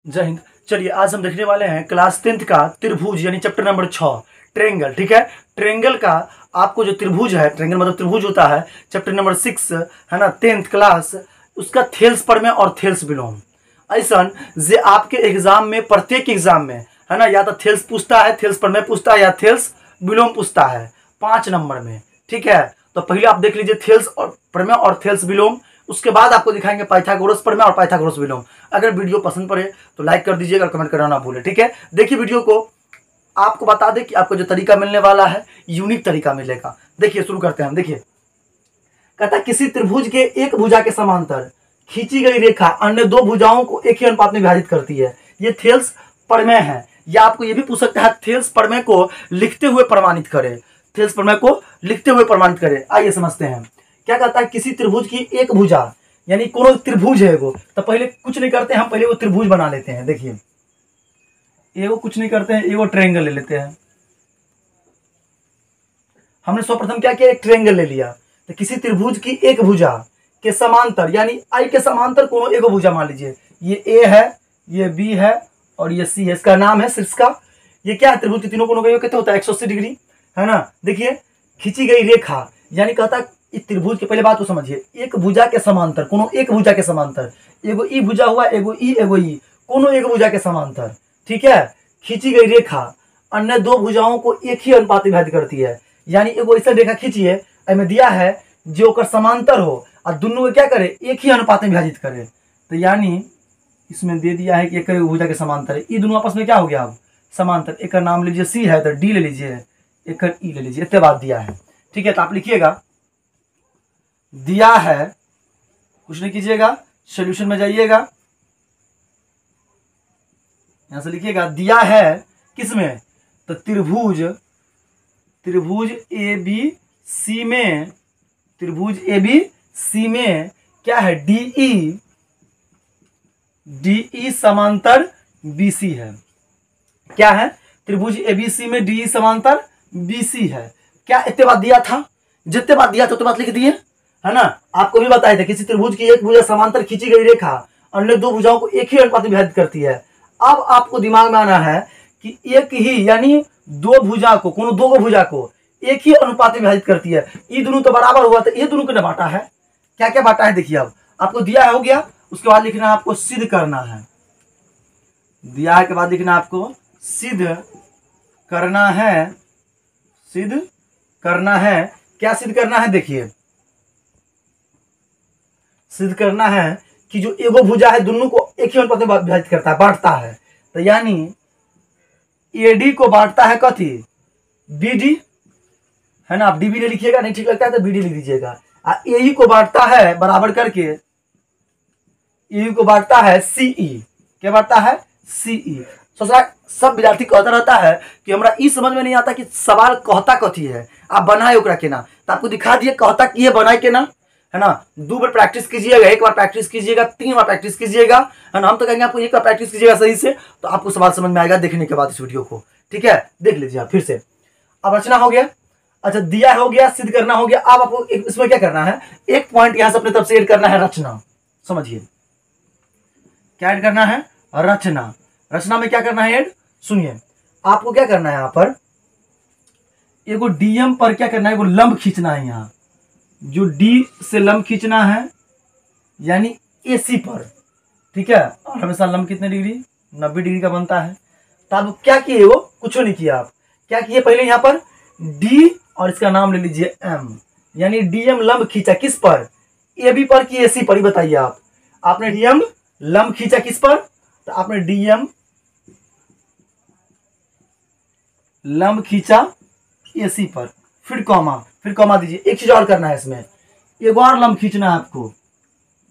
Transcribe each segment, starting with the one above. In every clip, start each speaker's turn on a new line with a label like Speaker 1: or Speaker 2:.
Speaker 1: जय हिंद। चलिए आज हम देखने वाले हैं क्लास 10th का त्रिभुज यानी चैप्टर नंबर 6 ट्रेंगल। ठीक है, ट्रेंगल का आपको जो त्रिभुज है, ट्रेंगल मतलब त्रिभुज होता है, चैप्टर नंबर 6 है ना, 10th क्लास, उसका थेल्स प्रमेय और थेल्स विलोम। ऐसा जे आपके एग्जाम में, प्रत्येक एग्जाम में है ना, या तो थेल्स पूछता है, थेल्स प्रमेय पूछता है, या थेल्स विलोम पूछता है 5 नंबर में। ठीक है, तो पहले आप देख लीजिए थेल्स और प्रमेय और थेल्स विलोम, उसके बाद आपको दिखाएंगे पाइथागोरस प्रमेय और पाइथागोरस विलोम। अगर वीडियो पसंद पड़े तो लाइक कर दीजिएगा और कमेंट करना ना भूलें। ठीक है, देखिए वीडियो को। आपको बता दें कि आपको जो तरीका मिलने वाला है यूनिक तरीका मिलेगा। देखिए शुरू करते हैं। देखिए कहता है किसी त्रिभुज के एक भुजा के समांतर खींची गई रेखा अन्य दो भुजाओं को एक ही अनुपात में विभाजित करती है। ये थेल्स प्रमेय है। या आपको ये भी पूछ सकता है थेल्स प्रमेय को लिखते हुए प्रमाणित करें, थेल्स प्रमेय को लिखते हुए प्रमाणित करें। आइए समझते हैं। क्या कहता है, किसी त्रिभुज की एक भुजा, यानी कोनो त्रिभुज है वो, तो पहले कुछ नहीं करते हैं, हम पहले वो त्रिभुज बना लेते हैं। देखिए एगो कुछ नहीं करते हैं, एगो ट्रायंगल ले लेते हैं। हमने सर्वप्रथम क्या किया, एक ट्रायंगल ले लिया। तो किसी त्रिभुज की एक भुजा के समांतर, यानी आई के समांतर कोनो एगो भुजा मान लीजिए, ये ए है, ये बी है और ये सी है, इसका नाम है शीर्ष का। ये क्या है, त्रिभुज के तीनों कोनों का योग कितना होता है, 180 डिग्री, है ना। देखिए खींची गई रेखा, यानी कहता है इस त्रिभुज के, पहले बात को समझिए, एक भुजा के समांतर, कोनो एक भुजा के समांतर, एगो ई भुजा हुआ, एगो ई, कोनो एक भुजा के समांतर। ठीक है, खींची गई रेखा अन्य दो भुजाओं को एक ही अनुपात में विभाजित करती है। यानी एगो ऐसा रेखा खींचिए, में दिया है जो ओकर समांतर हो और दोनों को क्या करे, एक ही अनुपात में विभाजित करे। तो यानी इसमें दे दिया है कि एक भुजा के समांतर है, ये दोनों आपस में क्या हो गया, अब समांतर। एक का नाम लीजिए सी है तो डी ले लीजिए, एक ई ले लीजिए, इतने बात दिया है। ठीक है, तो आप लिखिएगा दिया है, कुछ नहीं कीजिएगा, सॉल्यूशन में जाइएगा, यहां से लिखिएगा दिया है किसमें, तो त्रिभुज ए बी सी में, त्रिभुज ए बी सी में क्या है, डीई समांतर बीसी है। क्या है, त्रिभुज एबीसी में डीई समांतर बीसी है। क्या इतने बात दिया था, जितने बात दिया था उतने बात लिख दिए, है ना। आपको भी बताया था किसी त्रिभुज की एक भुजा समांतर खींची गई रेखा अन्य दो भुजाओं को एक ही अनुपात में विभाजित करती है। अब आपको दिमाग में आना है कि एक ही, यानी दो भुजा को, कोनो दो भुजा को एक ही अनुपात में विभाजित करती है। ये दोनों तो बराबर हुआ, तो ये दोनों को बांटा है। क्या क्या बांटा है देखिए, अब आपको दिया है, हो गया। उसके बाद लिखना आपको सिद्ध करना है, दिया है के बाद लिखना आपको सिद्ध करना है, सिद्ध करना है। क्या सिद्ध करना है, देखिए सिद्ध करना है कि जो एगो भुजा है दोनों को एक ही अनुपात में विभाजित करता है, बांटता है। तो यानी एडी को बांटता है कथी, बीडी, है ना। आप डीबी ले लिखिएगा, नहीं ठीक लगता है तो बीडी लिख दीजिएगा। एई को बांटता है बराबर करके, एई को बांटता है सीई, क्या बांटता है, सीई। सोचना सब विद्यार्थी कहता रहता है कि हमरा ई समझ में नहीं आता कि सवाल कहता कथी है, आप बनाए ओकरा के ना। तो आपको दिखा दिए कहता कि ये बनाए के ना, है ना। 2 बार प्रैक्टिस कीजिएगा, 1 बार प्रैक्टिस कीजिएगा, 3 बार प्रैक्टिस कीजिएगा, है ना। हम तो कहेंगे आपको 1 बार प्रैक्टिस कीजिएगा सही से, तो आपको सवाल समझ में आएगा देखने के बाद इस वीडियो को। ठीक है, देख लीजिए आप फिर से। अब रचना हो गया, अच्छा दिया हो गया, सिद्ध करना हो गया। अब आपको इसमें क्या करना है, एक पॉइंट यहां से अपने तरफ से ऐड करना है, रचना। समझिए क्या ऐड करना है, रचना। रचना में क्या करना है ऐड, सुनिए। आपको क्या करना है, यहां पर एगो डीएम पर क्या करना है, एगो लंब खींचना है। यहां जो डी से लंब खींचना है, यानी एसी पर। ठीक है, और हमेशा लंब कितने डिग्री, 90 डिग्री का बनता है। तो आप क्या किए, वो कुछ नहीं किया, आप क्या किए, पहले यहां पर डी और इसका नाम ले लीजिए एम, यानी डीएम लंब खींचा किस पर, ए बी पर कि एसी पर, ही बताइए आप। आपने डीएम लंब खींचा किस पर, तो आपने डीएम लंब खींचा एसी पर, फिर कॉमा दीजिए। एक चीज और करना है इसमें, एक और लंब खींचना है आपको,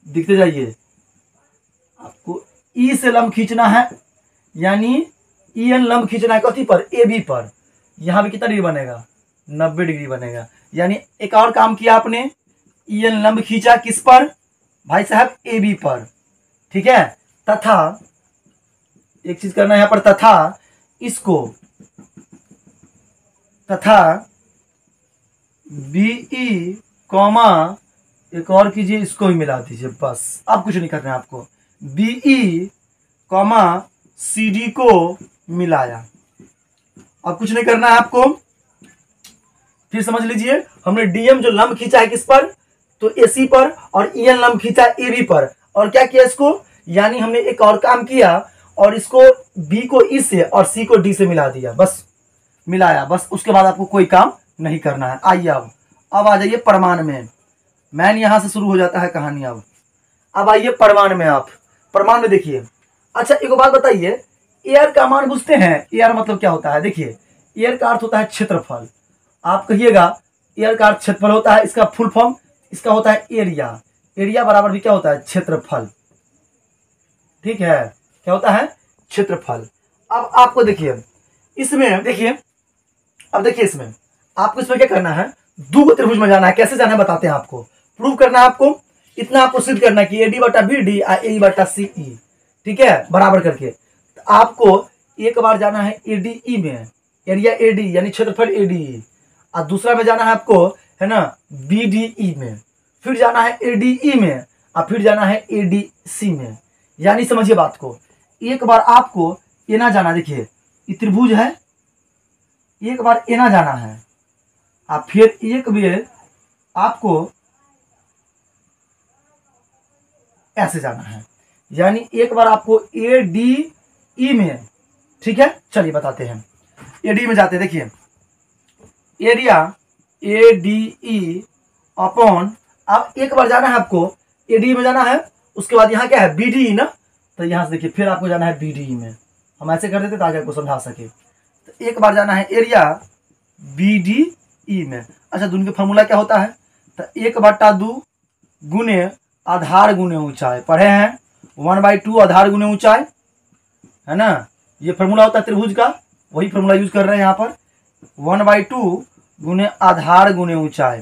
Speaker 1: दिखते जाइए। आपको ई से लंब खींचना है, यानी ई एन लंब खींचना है कथी पर, ए बी पर। यहां भी कितना डिग्री बनेगा, 90 डिग्री बनेगा। यानी एक और काम किया आपने, ई एन लंब खींचा किस पर, भाई साहब ए बी पर। ठीक है, तथा एक चीज करना है यहां पर, तथा इसको, तथा बीई कॉमा एक और कीजिए, इसको भी मिला दीजिए, बस। अब कुछ नहीं करना है आपको, बीई कॉमा CD को मिलाया। अब कुछ नहीं करना है आपको, फिर समझ लीजिए हमने DM जो लंब खींचा है किस पर, तो AC पर, और EN लंब खींचा है AB पर, और क्या किया इसको, यानी हमने एक और काम किया और इसको B को E से और C को D से मिला दिया, बस मिलाया, बस उसके बाद आपको कोई काम नहीं करना है। आइए अब आ जाइए परमाणु में। मैन यहां से शुरू हो जाता है कहानी। अब आइए परमाणु में। आप परमाणु में देखिए, अच्छा एक बात बताइए, एयर का मान बुझते हैं? एयर मतलब क्या होता है? देखिए एयर का अर्थ होता है क्षेत्रफल। आप कहिएगा एयर का अर्थ क्षेत्रफल होता है, इसका फुल फॉर्म इसका होता है एरिया। एरिया बराबर भी क्या होता है? क्षेत्रफल। ठीक है, क्या होता है? क्षेत्रफल। अब आपको देखिए इसमें, देखिए अब देखिए इसमें आपको इसमें क्या करना है, दो त्रिभुज में जाना है। कैसे जाना है बताते हैं आपको, प्रूव करना है आपको। इतना आपको सिद्ध करना है कि AD बटा BD AE बटा CE, ठीक है, बराबर करके। तो आपको एक बार जाना है ADE में, एरिया AD यानी क्षेत्रफल ADE, और दूसरा में जाना है आपको, है ना, BDE में, फिर जाना है ADE में, और फिर जाना है ADC में। यानी समझिए बात को, एक बार आपको एना जाना, देखिए ये त्रिभुज है, एक बार एना जाना है, और फिर एक बार आपको ऐसे जाना है, यानी एक बार आपको ADE में, ठीक है, चलिए बताते हैं। ADE में जाते हैं, देखिए एरिया ADE अपॉन, अब एक बार जाना है आपको ADE में जाना है, उसके बाद यहाँ क्या है BDE ना, तो यहाँ से देखिए फिर आपको जाना है BDE में। हम ऐसे कर देते ताकि आपको समझा सके। तो एक बार जाना है एरिया BDE में। अच्छा दोनों का फॉर्मूला क्या होता है, तो 1/2 गुने आधार गुने ऊंचाई, पढ़े हैं 1/2 आधार गुने ऊंचाई, है ना, ये फॉर्मूला होता है त्रिभुज का, वही फॉर्मूला यूज कर रहे हैं यहाँ पर, 1/2 गुने आधार गुने ऊंचाई।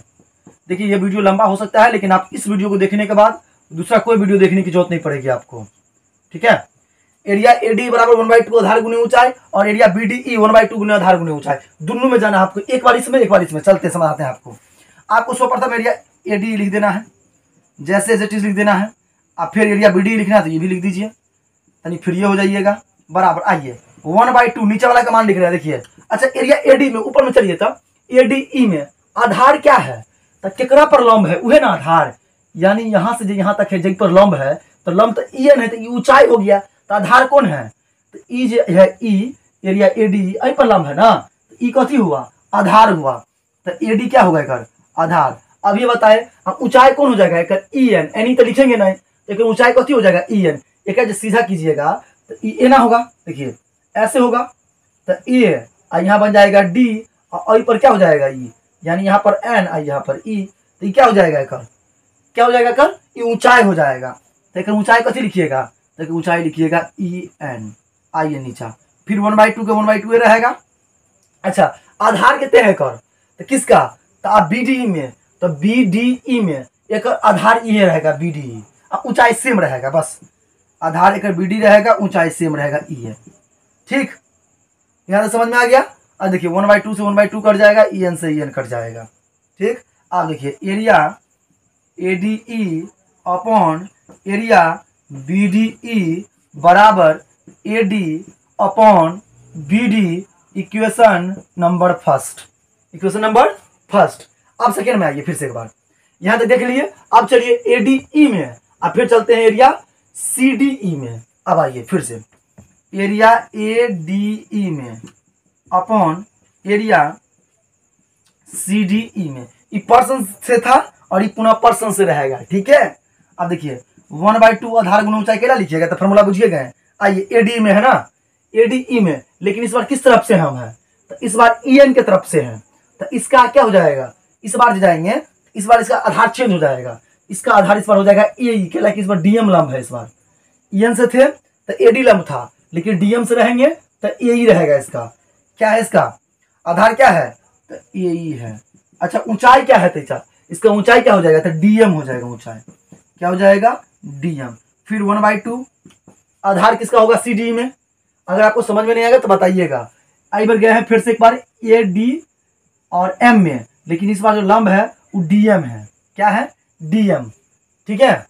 Speaker 1: देखिए ये वीडियो लंबा हो सकता है, लेकिन आप इस वीडियो को देखने के बाद दूसरा कोई वीडियो देखने की जरूरत नहीं पड़ेगी आपको, ठीक है। एरिया AD बराबर 1/2 आधार गुने ऊंचाई, और एरिया BDE 1/2 गुने आधार गुने ऊंचाई। दोनों में जाना है आपको, एक बार इसमें एक बार इसमें। चलते समझाते हैं आपको। आपको सर्वप्रथम एरिया AD लिख देना है, जैसे एज इट इज लिख देना है, अब फिर एरिया BDE लिखना है तो ये भी लिख दीजिए, यानी फिर ये हो जाइएगा बराबर। आइए 1/2 नीचे वाला का मान लिख रहे हैं, देखिए। अच्छा एरिया AD में ऊपर में चलिए, तब ADE में आधार क्या है, तो केकरा पर लंब है, उहे ना आधार, यानी यहाँ से जो यहाँ तक है जग पर लंब है, तो लंब तो EN है, तो ये ऊंचाई हो गया, तो आधार कौन है, तो ई जो है E एरिया AD आई पर लंब है ना, तो ई कथी हुआ, आधार हुआ, तो AD क्या होगा एकर, आधार। अब ये बताए अब ऊंचाई कौन हो जाएगा एकर, EN, एनी तो लिखेंगे नहीं, लेकिन ऊंचाई कथी हो जाएगा EN। एक जो सीधा कीजिएगा तो E ना होगा, देखिए ऐसे होगा, तो A और यहाँ बन जाएगा D, और पर क्या हो जाएगा E, यानी यहाँ पर N और यहाँ पर E, तो ये क्या हो जाएगा एकर, क्या हो जाएगा एकर, ये ऊंचाई हो जाएगा। तो एक ऊंचाई कथी लिखिएगा, तो ऊंचाई लिखिएगा EN, आइए नीचा, फिर 1/2 का 1/2 रहेगा। अच्छा आधार कितने है एकर, तो किसका, तो आप BDE में, तो BDE में एक आधार ये रहेगा BDE, अब ऊंचाई सेम रहेगा, बस आधार एक BD रहेगा, ऊंचाई सेम रहेगा E है, ठीक। यहाँ से समझ में आ गया। अब देखिए 1/2 से 1/2 कट जाएगा, EN से EN कट जाएगा, ठीक। अब देखिए area ADE upon area BDE बराबर AD upon BD, equation number first, equation number first. अब सेकेंड में आइए फिर से एक बार, यहां तक देख लिए। अब चलिए ADE में, अब फिर चलते हैं एरिया CDE में। अब आइए फिर से एरिया ADE में अपॉन एरिया CDE में, ये पर्सन से था और ये पुनः पर्सन से रहेगा, ठीक है। अब देखिए 1/2 आधार गुना ऊंचाई केला लिखिएगा, तो फॉर्मूला बुझिए गए। आइए ADE में है ना, ADE में, लेकिन इस बार किस तरफ से हम हैं, तो इस बार EN के तरफ से हैं, तो इसका क्या हो जाएगा, इस बार जाएंगे, इस बार इसका आधार चेंज हो जाएगा, इसका आधार इस बार हो जाएगा AE के, लाइक इस बार DM लंब है, इस बार EN से थे तो AD लंब था, लेकिन DM से रहेंगे तो AE रहेगा। इसका क्या है, इसका आधार क्या है, तो AE है। अच्छा ऊंचाई क्या है, तो इसका ऊंचाई क्या हो जाएगा, तो DM हो जाएगा, ऊंचाई क्या हो जाएगा, DM। फिर 1/2 आधार किसका होगा, CDE में। अगर आपको समझ में नहीं आएगा तो बताइएगा। आई बार गए हैं फिर से एक बार AD और M में, लेकिन इस बार जो लंब है वो DM है, क्या है, DM, ठीक है।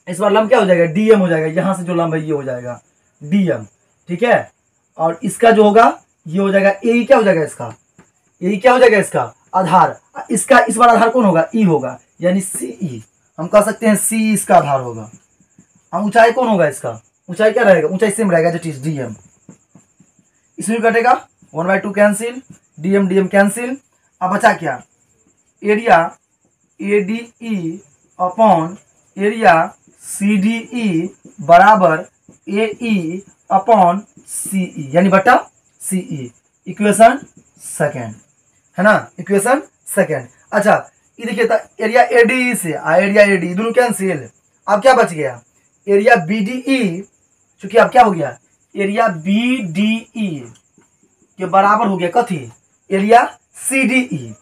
Speaker 1: इस बार लंब क्या हो जाएगा, DM हो जाएगा, यहां से जो लंब है ये हो जाएगा, DM, ठीक है। और इसका जो होगा ये हो जाएगा ए, क्या हो जाएगा इसका, ए क्या हो जाएगा इसका आधार, इसका इस बार आधार कौन होगा, ई होगा, यानी सी, हम कह सकते हैं सी इसका आधार होगा। हम ऊंचाई कौन होगा इसका, ऊंचाई क्या रहेगा, ऊंचाई सेम रहेगा जो चीज DM, इसमें भी कटेगा 1/2 कैंसिल, DM DM कैंसिल। अब बचा क्या, area ADE upon area CDE बराबर AE अपॉन CE, यानी बटा CE, इक्वेशन सेकेंड, है ना, इक्वेशन सेकेंड। अच्छा ये देखिए एरिया ADE से एरिया ADE दोनों कैंसिल, अब क्या बच गया, एरिया BDE, चूंकि अब क्या हो गया, एरिया BDE के बराबर हो गया कथी, एरिया CDE,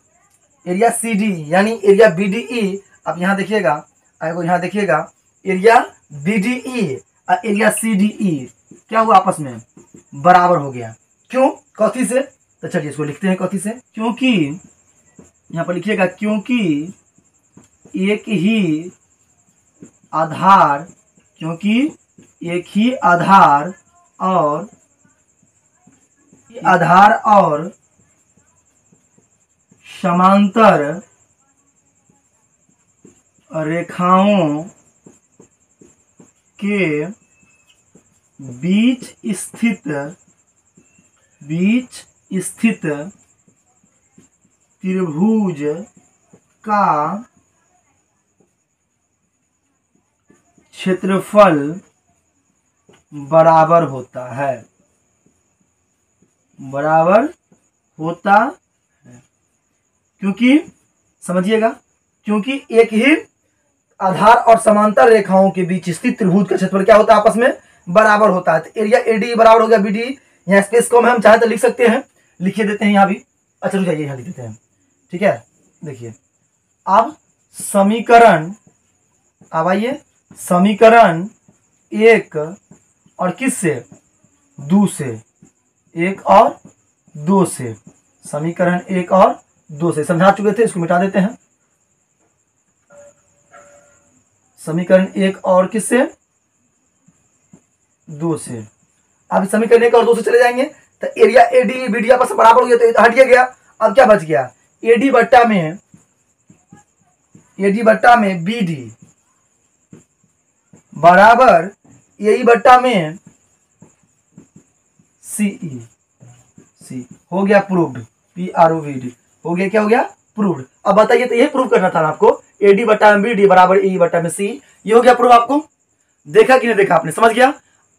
Speaker 1: एरिया CDE यानी एरिया BDE। अब यहाँ देखिएगा, यहाँ देखिएगा एरिया BDE और एरिया CDE क्या हुआ, आपस में बराबर हो गया। क्यों, कथी से, तो चलिए इसको लिखते हैं कथी से, क्योंकि यहाँ पर लिखिएगा क्योंकि एक ही आधार, क्योंकि एक ही आधार और समांतर रेखाओं के बीच स्थित त्रिभुज का क्षेत्रफल बराबर होता है, बराबर होता है। क्योंकि समझिएगा, क्योंकि एक ही आधार और समांतर रेखाओं के बीच स्थित त्रिभुज का क्षेत्रफल क्या होता है, आपस में बराबर होता है। तो एरिया ADE बराबर हो गया BDE, यहाँ स्पेस कम है, हम चाहे तो लिख सकते हैं, लिखिए देते हैं यहाँ भी। अच्छा रुक जाइए, यहाँ लिख देते हैं, ठीक है। देखिए अब समीकरण, अब आइए समीकरण 1 और किससे, 2 से, 1 और 2 से, समीकरण 1 और 2 से समझा चुके थे, इसको मिटा देते हैं। समीकरण 1 और किससे, 2 से। अब समीकरण 1 और 2 से चले जाएंगे तो एरिया ADE BDE आपस में बराबर हो गया, तो हट गया। अब क्या बच गया, AD बट्टा में BD बराबर AE बट्टा में CE, हो गया प्रूव्ड, PROVD हो गया, क्या हो गया, प्रूव्ड। अब बताइए, तो ये प्रूव करना था ना आपको, AD बट्टा में BD बराबर AE बट्टा में CE, ये हो गया प्रूव। आपको देखा कि नहीं देखा, आपने समझ गया।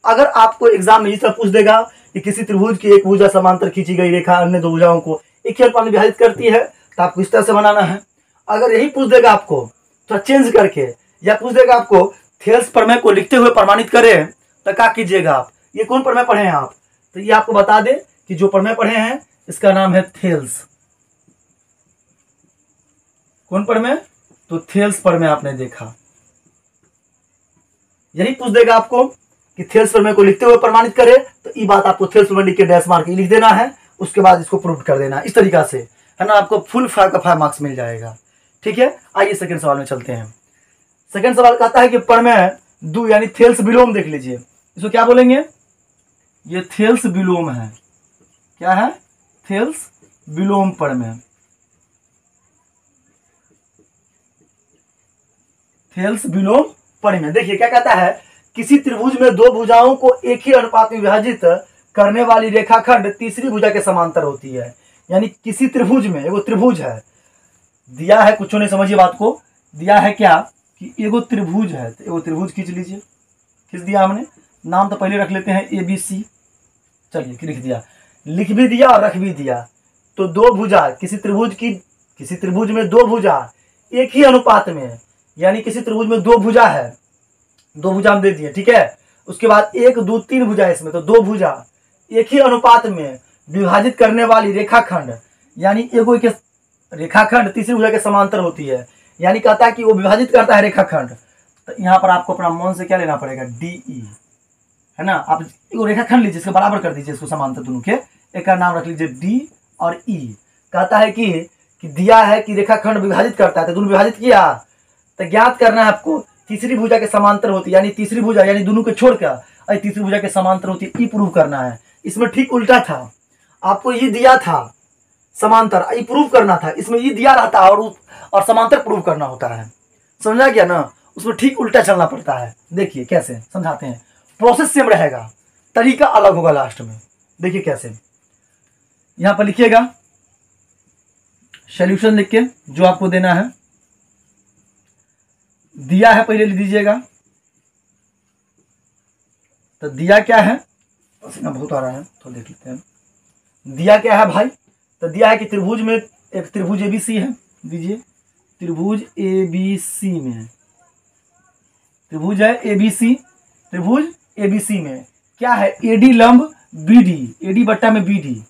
Speaker 1: अगर आपको एग्जाम में इस तरह पूछ देगा कि किसी त्रिभुज की एक भुजा समांतर खींची गई रेखा अन्य दो भुजाओं को एक ही अनुपात में विभाजित करती है, तो आपको इस तरह से बनाना है। अगर यही पूछ देगा आपको तो चेंज करके, या पूछ देगा आपको थेल्स प्रमेय को लिखते हुए प्रमाणित करें, तो क्या कीजिएगा आप, ये कौन प्रमेय पढ़े हैं आप, तो ये आपको बता दे कि जो प्रमेय पढ़े हैं इसका नाम है थेल्स। कौन प्रमेय, तो थेल्स प्रमेय आपने देखा। यही पूछ देगा आपको कि थेल्स प्रमेय को लिखते हुए प्रमाणित करे, तो ये बात आपको थेल्स प्रमेय लिख के डैश मार्क लिख देना है, उसके बाद इसको प्रूव कर देना, इस तरीका से, है ना, आपको फुल 5 का 5 मार्क्स मिल जाएगा। ठीक है, आइए सेकंड सवाल में चलते हैं। सेकंड सवाल कहता है कि प्रमेय 2 यानी थेल्स विलोम देख लीजिए, इसको क्या बोलेंगे, ये थेल्स विलोम है। क्या है, थेल्स विलोम प्रमेय, थेल्स विलोम प्रमेय। देखिए क्या कहता है, किसी त्रिभुज में दो भुजाओं को एक ही अनुपात में विभाजित करने वाली रेखाखंड तीसरी भुजा के समांतर होती है। यानी किसी त्रिभुज में, एगो त्रिभुज है दिया है, कुछ नहीं समझिए बात को, दिया है क्या कि एगो त्रिभुज है, तो एगो त्रिभुज खींच लीजिए, खींच दिया हमने, नाम तो पहले रख लेते हैं ABC, चलिए लिख दिया, लिख भी दिया और रख भी दिया। तो दो भुजा, किसी त्रिभुज में दो भुजा एक ही अनुपात में, यानी किसी त्रिभुज में दो भुजा है, दो भुजा हम दे दिए, ठीक है। उसके बाद 1 2 3 भुजा इसमें, तो दो भुजा एक ही अनुपात में विभाजित करने वाली रेखाखंड, यानी एगो के रेखाखंड तीसरी भुजा के समांतर होती है, यानी कहता है कि वो विभाजित करता है रेखाखंड। तो यहाँ पर आपको अपना मन से क्या लेना पड़ेगा, DE, है ना। आप एगो रेखाखंड लीजिए, इसको बराबर कर दीजिए, इसको समांतर दोनों के, एक का नाम रख लीजिए D और E। कहता है कि दिया है कि रेखाखंड विभाजित करता है, तो दोनों विभाजित किया, तो ज्ञात करना है आपको तीसरी भुजा के समांतर होती है, यानी तीसरी भुजा यानी दोनों को छोड़कर, और तीसरी भुजा के समांतर होती है, ई प्रूव करना है। इसमें ठीक उल्टा था, आपको ये दिया था समांतर, ई प्रूव करना था, इसमें ये दिया रहता है और समांतर प्रूव करना होता है। समझा गया ना? उसमें ठीक उल्टा चलना पड़ता है। देखिए कैसे समझाते हैं, प्रोसेस सेम रहेगा, तरीका अलग होगा लास्ट में। देखिए कैसे, यहां पर लिखिएगा सॉल्यूशन लिख के जो आपको देना है, दिया है पहले लिख दीजिएगा। तो दिया क्या है, पसीना बहुत आ रहा है तो देख लेते हैं। दिया क्या है भाई, तो दिया है कि त्रिभुज में एक त्रिभुज एबीसी है, दीजिए त्रिभुज एबीसी में, त्रिभुज है एबीसी, त्रिभुज एबीसी में क्या है, एडी लंब बीडी, एडी बट्टा में बीडी,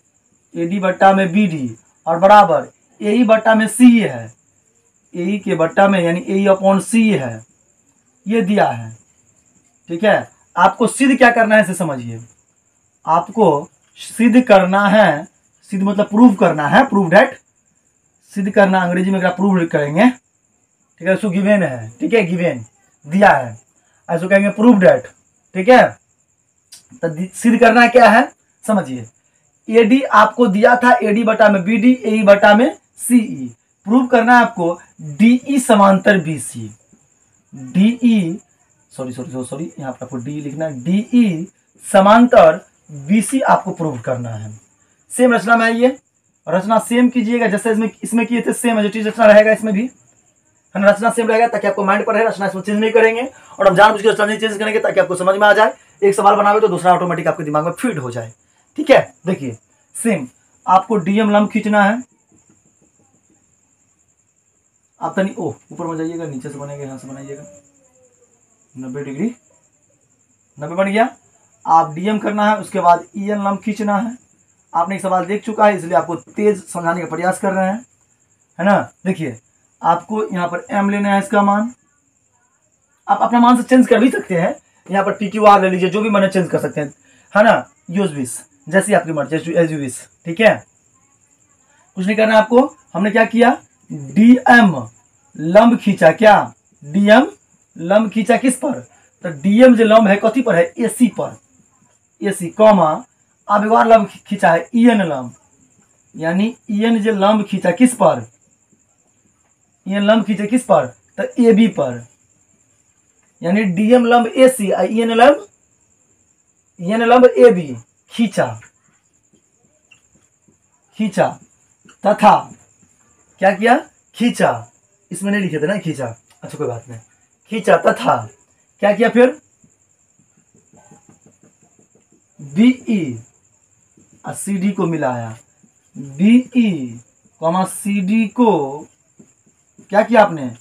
Speaker 1: एडी बट्टा में बीडी और बराबर एई बट्टा में सी है, एई के बट्टा में यानी एई अपॉन सी है, ये दिया है। ठीक है, आपको सिद्ध क्या करना है इसे समझिए, आपको सिद्ध करना है, सिद्ध मतलब प्रूव करना है, प्रूव डेट, सिद्ध करना अंग्रेजी में अगर प्रूव करेंगे, ठीक है, इसको गिवेन है, ठीक है, गिवेन दिया है, ऐसे कहेंगे प्रूव डेट। ठीक है, तो सिद्ध करना क्या है समझिए, एडी आपको दिया था एडी बटा में बीडी, एई बटा में सीई, प्रूव करना है आपको डीई समांतर बीसी, डीई सॉरी यहाँ पर आपको डी लिखना है, डीई समांतर बीसी आपको प्रूव करना है। सेम रचना में आइए, रचना सेम कीजिएगा जैसे इसमें किए थे, सेम एज रचना रहेगा इसमें भी, है ना, रचना सेम रहेगा ताकि आपको माइंड पर रहे, रचना इसमें चेंज नहीं करेंगे और हम जानबूझ के रचना नहीं चेंज करेंगे ताकि आपको समझ में आ जाए, एक सवाल बनावे तो दूसरा ऑटोमेटिक आपके दिमाग में फिट हो जाए। ठीक है, देखिए सेम आपको डीएम लंब खींचना है, आप तनी ऊपर में जाइएगा, नीचे से बनेगा, यहाँ से बनाइएगा 90 डिग्री, 90 बन गया। आप डीएम करना है, उसके बाद ईएन लंब खींचना है। आपने एक सवाल देख चुका है इसलिए आपको तेज समझाने का प्रयास कर रहे हैं, है ना। देखिए आपको यहाँ पर एम लेना है, इसका मान आप अपना मान से चेंज कर भी सकते हैं, यहाँ पर PQR ले लीजिए, जो भी मन चेंज कर सकते हैं, है ना, यूज विश जैसी आपकी मर्जी, एज यू विश। ठीक है, कुछ नहीं करना आपको। हमने क्या किया, डीएम लंब खींचा, क्या डीएम लंब खींचा किस पर, तो डीएम जो लंब है कथी पर है, एसी पर, एसी कॉमा अब एक बार लंब खींचा है ईएन लंब, यानी ईएन जो लंब खींचा किस पर, ईएन लंब खींचा किस पर, तो एबी पर, यानी डीएम लंब एसी, ईएन लंब एबी खींचा, खींचा तथा क्या किया, खींचा, इसमें नहीं लिखे थे ना खींचा, अच्छा कोई बात नहीं, खींचा तथा क्या किया फिर, बीई और सीडी को मिलाया, बीई कॉमा सीडी को क्या किया आपने,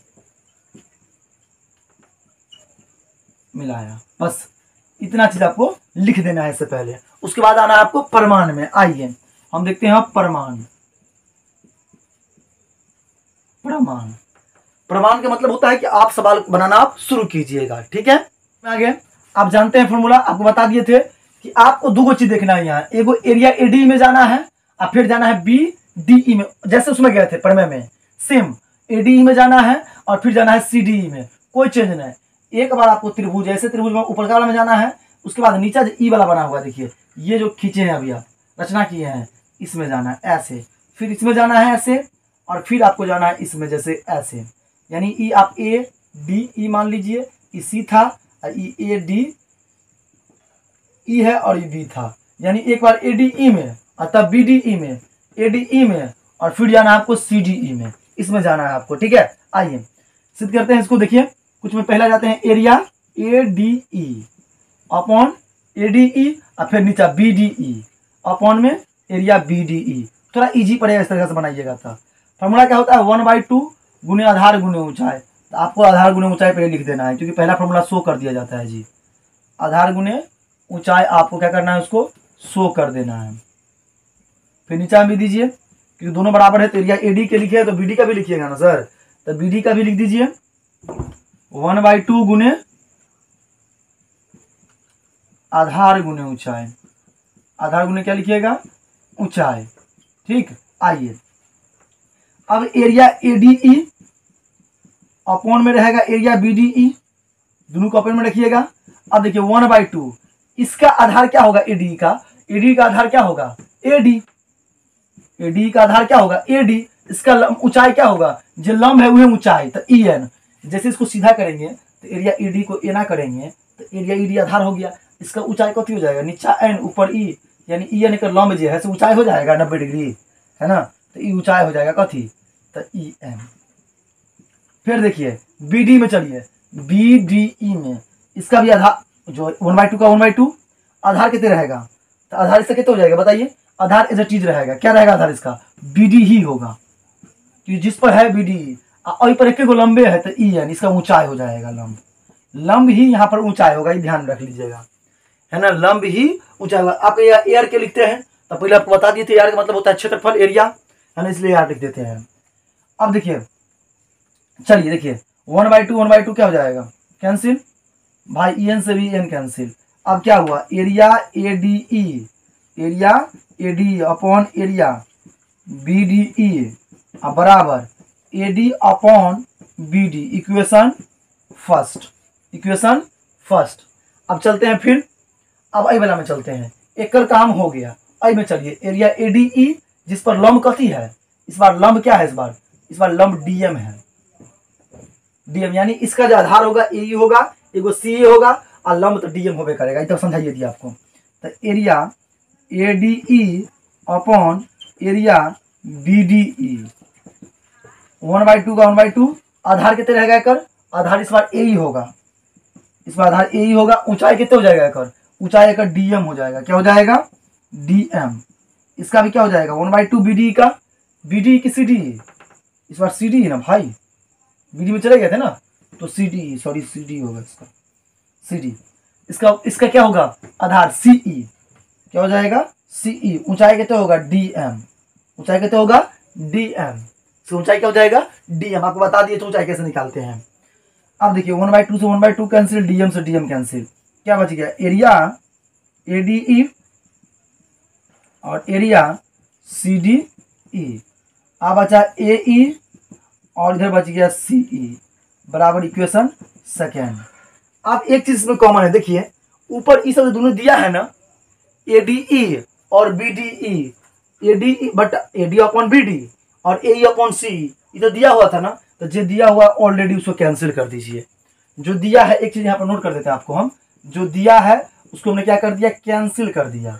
Speaker 1: मिलाया। बस इतना चीज आपको लिख देना है इससे पहले। उसके बाद आना है आपको प्रमाण में। आइए हम देखते हैं प्रमाण। प्रमाण, प्रमाण का मतलब होता है कि आप सवाल बनाना आप शुरू कीजिएगा। ठीक है, आगे आप जानते हैं फॉर्मूला, आपको बता दिए थे कि आपको दो चीज देखना है, यहाँ एगो एरिया एडी में जाना है और फिर जाना है BDE में, जैसे उसमें गए थे प्रमेय में, सेम ADE में जाना है और फिर जाना है CDE में, कोई चेंज नहीं। एक बार आपको त्रिभुज, ऐसे त्रिभुज में ऊपर वाला में जाना है, उसके बाद नीचे जो ई वाला बना हुआ है, देखिए ये जो खींचे हैं अभी आप रचना किए हैं, इसमें जाना है ऐसे, फिर इसमें जाना है ऐसे, और फिर आपको जाना है इसमें जैसे ऐसे, यानी ई आप ADE मान लीजिए, ई सी था, ई ADE है और ये B था, यानी एक बार ADE में और तब BDE में, ADE में और फिर जाना है आपको CDE में, इसमें जाना है आपको। ठीक है, आइए सिद्ध करते हैं इसको। देखिए कुछ में पहला जाते हैं एरिया ADE अपॉन ADE और फिर नीचे BDE अपॉन में एरिया BDE, थोड़ा इजी पड़ेगा, इस तरह से बनाइएगा। था फॉर्मूला क्या होता है, 1/2 गुने आधार गुने ऊंचाई, तो आपको आधार गुने ऊंचाई पहले लिख देना है क्योंकि पहला फॉर्मूला शो कर दिया जाता है जी, आधार गुने ऊंचाई आपको क्या करना है, उसको शो कर देना है। फिर नीचे भी दीजिए क्योंकि दोनों बराबर है, तो एरिया AD के लिखिए तो BD का भी लिखिएगा ना सर, तो BD का भी लिख दीजिए 1/2 गुने आधार गुने ऊंचाई, आधार गुने क्या लिखिएगा, ऊंचाई। ठीक, आइए अब एरिया ADE अपॉन में रहेगा एरिया BDE, दोनों को अपॉन में रखिएगा। अब देखिए 1/2 इसका आधार क्या होगा एडी का, एडी का आधार क्या होगा एडी, एडी का आधार क्या होगा एडी, इसका ऊंचाई क्या होगा, जो लंब है वह ऊंचाई, तो ई एन। जैसे इसको सीधा करेंगे तो एरिया ईडी को एना करेंगे तो एरिया ईडी आधार हो गया, इसका ऊंचाई कथी हो जाएगा, नीचा एन ऊपर ई, यानी ई एन का लंब जो है से ऊंचाई हो जाएगा 90 डिग्री, है ना, तो ई ऊंचाई हो जाएगा कथी, तो ई एन। फिर देखिए बी डी में चलिए, बी डी ई में इसका भी आधार जो 1/2 का 1/2 आधार कितने रहेगा, तो आधार इसका कितना हो जाएगा बताइए, आधार एज ए चीज रहेगा, क्या रहेगा आधार इसका, बी डी ही होगा, तो जिस पर है बी डी और पर एक लंबे है तो ई एन, इसका ऊंचाई हो जाएगा लंब, लंब ही यहाँ पर ऊंचाई होगा, ये ध्यान रख लीजिएगा, है ना, लंब ही ऊंचाई होगा। आप एयर के लिखते हैं तो पहले आपको बता दिए थे एयर का मतलब होता है क्षेत्रफल एरिया, है ना, इसलिए एयर लिख देते हैं। अब देखिए चलिए देखिए 1/2 क्या हो जाएगा कैंसिल, भाई ई एन से भी एन कैंसिल। अब क्या हुआ area A D E, area A D upon area B D E बराबर A D upon B D, equation first, equation first. अब चलते हैं फिर, अब आई वाला में चलते हैं, एक कल काम हो गया, आई में चलिए एरिया ए डी ई जिस पर लंब कथी है, इस बार लंब क्या है, इस बार लंब डीएम है, डीएम यानी इसका जो आधार होगा ए होगा, एगो सी होगा और लंब तो डीएम होबे करेगा, इतना समझाइए दिया आपको। तो area A D E upon area B D E 1/2 का 1/2 आधार कितने रहेगा एकर, आधार इस बार ए ही होगा, इस बार आधार ए ही होगा, ऊंचाई कितने हो जाएगा एकर, ऊंचाई एकर डीएम हो जाएगा, क्या हो जाएगा डीएम। इसका भी क्या हो जाएगा 1/2 बीडी का, बीडी की सी डी, इस बार सी डी है ना भाई, बीडी में चले गए थे ना, तो C D, sorry C D होगा इसका, सी डी, इसका क्या होगा आधार सीई, क्या हो जाएगा सीई, ऊंचाई कितने होगा डीएम, ऊंचाई कितने होगा डीएम, ऊंचाई क्या हो जाएगा डीएम, आपको बता दिए तो ऊंचाई कैसे निकालते हैं। अब देखिए 1/2 से 1/2 कैंसिल, डीएम से डीएम कैंसिल, क्या बच गया एरिया एडीई और एरिया सीडीई, अब बचा एई और इधर बच गया सीई बराबर इक्वेशन सेकेंड। अब एक चीज इसमें कॉमन है, देखिए ऊपर इस सब दोनों दिया है ना एडीई और BDE, ADE but AD upon BD और ए अपॉन सी, ये तो दिया हुआ था ना, तो जो दिया हुआ ऑलरेडी उसको कैंसिल कर दीजिए, जो दिया है एक चीज यहाँ पर नोट कर देते हैं आपको हम, जो दिया है उसको हमने क्या कर दिया कैंसिल कर दिया,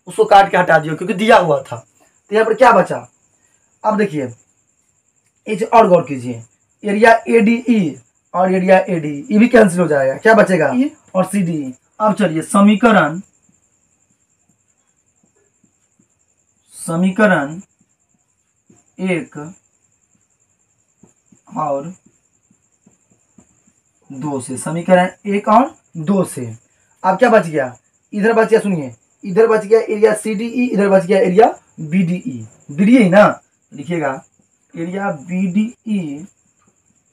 Speaker 1: उसको काट के हटा दिया क्योंकि दिया हुआ था। तो यहाँ पर क्या बचा, अब देखिए एक और गौर कीजिए, एरिया एडीई और एरिया एडी ये भी कैंसिल हो जाएगा, क्या बचेगा ई और सी डी। अब चलिए समीकरण एक और दो से, समीकरण एक और दो से अब क्या बच गया, इधर बच गया, सुनिए इधर बच गया एरिया सीडीई, इधर बच गया एरिया बीडीई, बीडीई ना लिखिएगा, एरिया बीडीई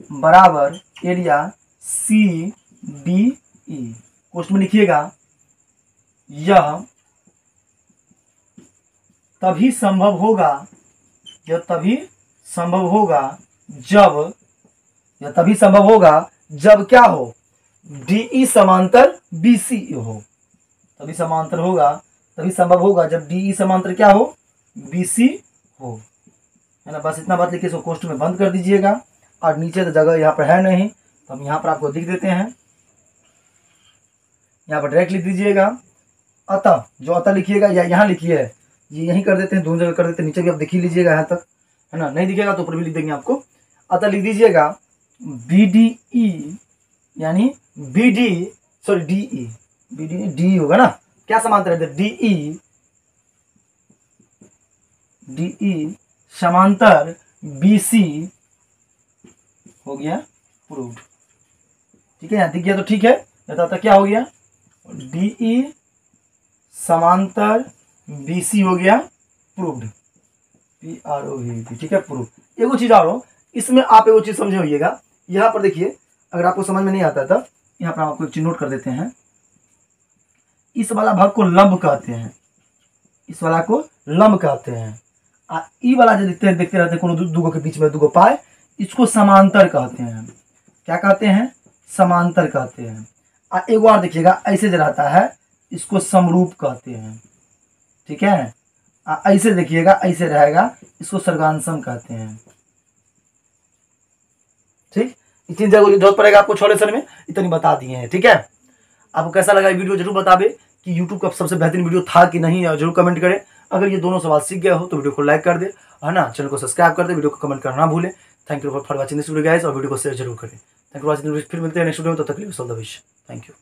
Speaker 1: बराबर एरिया सीडीई, क्वेश्चन में लिखिएगा यह तभी संभव होगा, यह तभी संभव होगा जब, यह तभी संभव होगा जब क्या हो डीई समांतर बीसी हो, तभी समांतर होगा, तभी संभव होगा जब डीई समांतर क्या हो बीसी हो, है ना। बस इतना बात लिखिए, इसको क्वेश्चन में बंद कर दीजिएगा, और नीचे तो जगह यहाँ पर है नहीं तो हम यहाँ पर आपको लिख देते हैं, यहाँ पर डायरेक्ट लिख दीजिएगा अतः, जो अतः लिखिएगा या यहाँ लिखिए, ये यहीं कर देते हैं, दोनों जगह कर देते हैं, नीचे भी आप देख ही लीजिएगा यहाँ तक, है ना, नहीं दिखेगा तो ऊपर भी लिख देंगे आपको, अतः लिख दीजिएगा बीडीई यानी BD sorry DE, BD D होगा ना, क्या समांतर है डीई, डीई समांतर बीसी हो गया प्रूव्ड, ठीक है, यहाँ दिख गया तो ठीक है, तो क्या हो गया डीई समांतर बीसी हो गया प्रूव्ड, PROVD, ठीक है प्रूव। एगो चीज और हो इसमें, आप एगो चीज समझे होइएगा, यहाँ पर देखिए अगर आपको समझ में नहीं आता था, यहाँ पर हम आपको एक चीज नोट कर देते हैं, इस वाला भाग को लंब कहते हैं, इस वाला को लंब कहते हैं, ई वाला जो देखते रहते हैं कोनो दुगो के बीच में दुगो पाए, इसको समांतर कहते हैं, क्या कहते हैं समांतर कहते हैं। एगो और देखिएगा ऐसे जो रहता है इसको समरूप कहते हैं। ठीक है, ऐसे देखिएगा, ऐसे रहेगा, इसको सर्गांशम कहते हैं। ठीक, इतनी जरूरत पड़ेगा आपको छोले सन में, इतनी बता दिए हैं। ठीक है, आपको कैसा लगा वीडियो जरूर बतावे कि यूट्यूब का सबसे बेहतरीन वीडियो था कि नहीं, जरूर कमेंट करें। अगर ये दोनों सवाल सीख गए हो तो वीडियो को लाइक कर दे, है ना, चैनल को सब्सक्राइब कर दे, वीडियो को कमेंट करना ना भूलें। Thank you for watching this video guys, और वीडियो को शेयर जरूर करें। थैंक यू फॉर वॉचिंग, फिर मिलते हैं नेक्स्ट वीडियो में, तब तक के लिए all the best. Thank you.